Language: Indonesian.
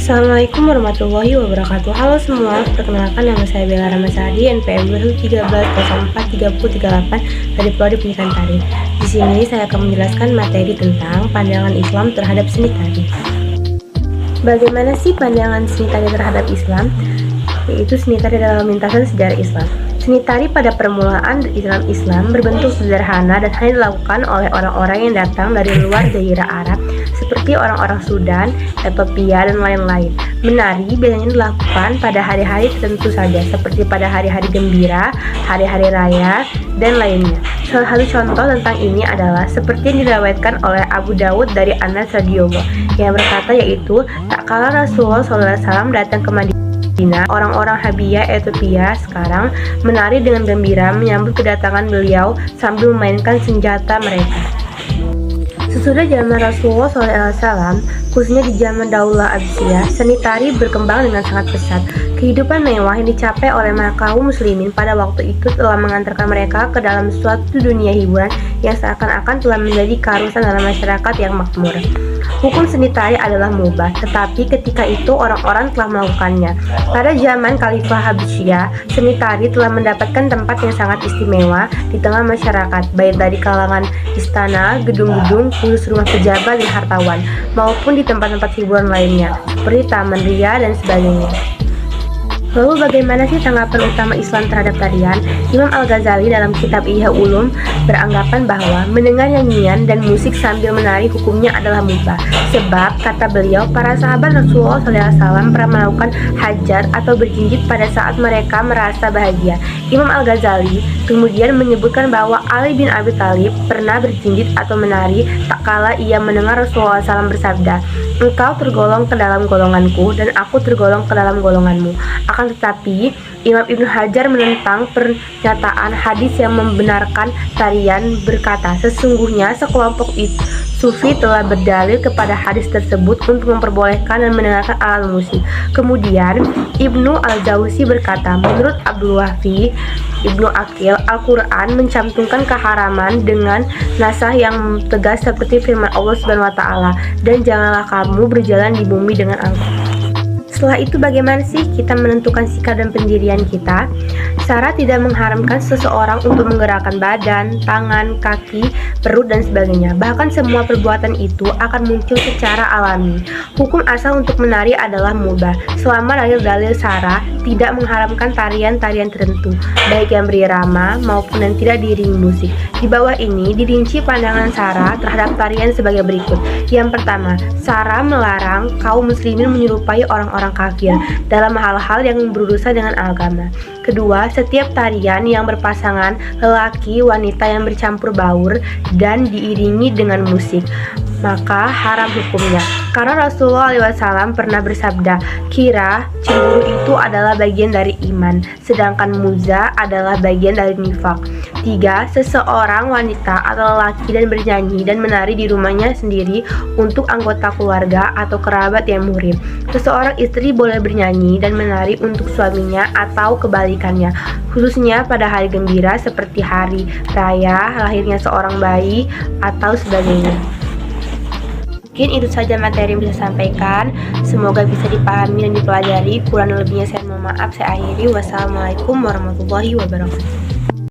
Assalamualaikum warahmatullahi wabarakatuh. Halo semua, perkenalkan nama saya Bella Ramasari, NPM 1313043038 dari Prodi Pendidikan Tari. Di sini saya akan menjelaskan materi tentang pandangan Islam terhadap seni tari. Bagaimana sih pandangan seni tari terhadap Islam? Yaitu seni tari dalam lintasan sejarah Islam. Seni tari pada permulaan Islam berbentuk sederhana dan hanya dilakukan oleh orang-orang yang datang dari luar daerah Arab seperti orang-orang Sudan, Ethiopia, dan lain-lain. Menari biasanya dilakukan pada hari-hari tertentu saja seperti pada hari-hari gembira, hari-hari raya, dan lainnya. Salah satu contoh tentang ini adalah seperti yang diriwayatkan oleh Abu Dawud dari Anas radhiyallahu yang berkata, yaitu tak kala Rasulullah SAW datang ke Madinah, orang-orang Habiyah Ethiopia sekarang menari dengan gembira menyambut kedatangan beliau sambil memainkan senjata mereka. Sesudah zaman Rasulullah SAW, khususnya di zaman Daulah Abbasiyah, seni tari berkembang dengan sangat pesat. Kehidupan mewah yang dicapai oleh kaum muslimin pada waktu itu telah mengantarkan mereka ke dalam suatu dunia hiburan yang seakan-akan telah menjadi keharusan dalam masyarakat yang makmur. Hukum seni tari adalah mubah, tetapi ketika itu orang-orang telah melakukannya. Pada zaman Khalifah Habsyiah, seni tari telah mendapatkan tempat yang sangat istimewa di tengah masyarakat, baik dari kalangan istana, gedung-gedung, khusus rumah pejabat dan hartawan, maupun di tempat-tempat hiburan lainnya, seperti taman ria dan sebagainya. Lalu bagaimana sih tanggapan utama Islam terhadap tarian? Imam Al-Ghazali dalam kitab Ihya Ulum beranggapan bahwa mendengar nyanyian dan musik sambil menari hukumnya adalah mubah. Sebab, kata beliau, para sahabat Rasulullah SAW pernah melakukan hajat atau berjinjit pada saat mereka merasa bahagia. Imam Al-Ghazali kemudian menyebutkan bahwa Ali bin Abi Thalib pernah berjinjit atau menari tak kala ia mendengar Rasulullah SAW bersabda, "Engkau tergolong ke dalam golonganku dan aku tergolong ke dalam golonganmu." Akan tetapi, Imam Ibnu Hajar menentang pernyataan hadis yang membenarkan tarian, berkata, sesungguhnya sekelompok sufi telah berdalil kepada hadis tersebut untuk memperbolehkan dan mendengarkan alat musik. Kemudian Ibnu Al-Jauzi berkata, menurut Abdul Wahfi Ibnu Aqil, Al-Quran mencantumkan keharaman dengan nasah yang tegas seperti firman Allah Subhanahu wa Ta'ala, dan janganlah kamu berjalan di bumi dengan angkuh. Setelah itu bagaimana sih kita menentukan sikap dan pendirian kita? Syara tidak mengharamkan seseorang untuk menggerakkan badan, tangan, kaki, perut, dan sebagainya. Bahkan semua perbuatan itu akan muncul secara alami. Hukum asal untuk menari adalah mubah, selama dalil-dalil syara tidak mengharamkan tarian-tarian tertentu, baik yang berirama maupun yang tidak diiringi musik. Di bawah ini dirinci pandangan syara terhadap tarian sebagai berikut. Yang pertama, syara melarang kaum muslimin menyerupai orang-orang kafir dalam hal-hal yang berurusan dengan agama. Kedua, setiap tarian yang berpasangan lelaki wanita yang bercampur baur dan diiringi dengan musik, maka haram hukumnya. Karena Rasulullah SAW pernah bersabda, kira cemburu itu adalah bagian dari iman, sedangkan muza adalah bagian dari nifak. 3. Seseorang wanita atau lelaki dan bernyanyi dan menari di rumahnya sendiri untuk anggota keluarga atau kerabat yang muhrim. Seseorang istri boleh bernyanyi dan menari untuk suaminya atau kebalikannya, khususnya pada hari gembira seperti hari raya, lahirnya seorang bayi, atau sebagainya. Mungkin itu saja materi yang bisa sampaikan. Semoga bisa dipahami dan dipelajari. Kurang lebihnya saya mohon maaf. Saya akhiri. Wassalamualaikum warahmatullahi wabarakatuh.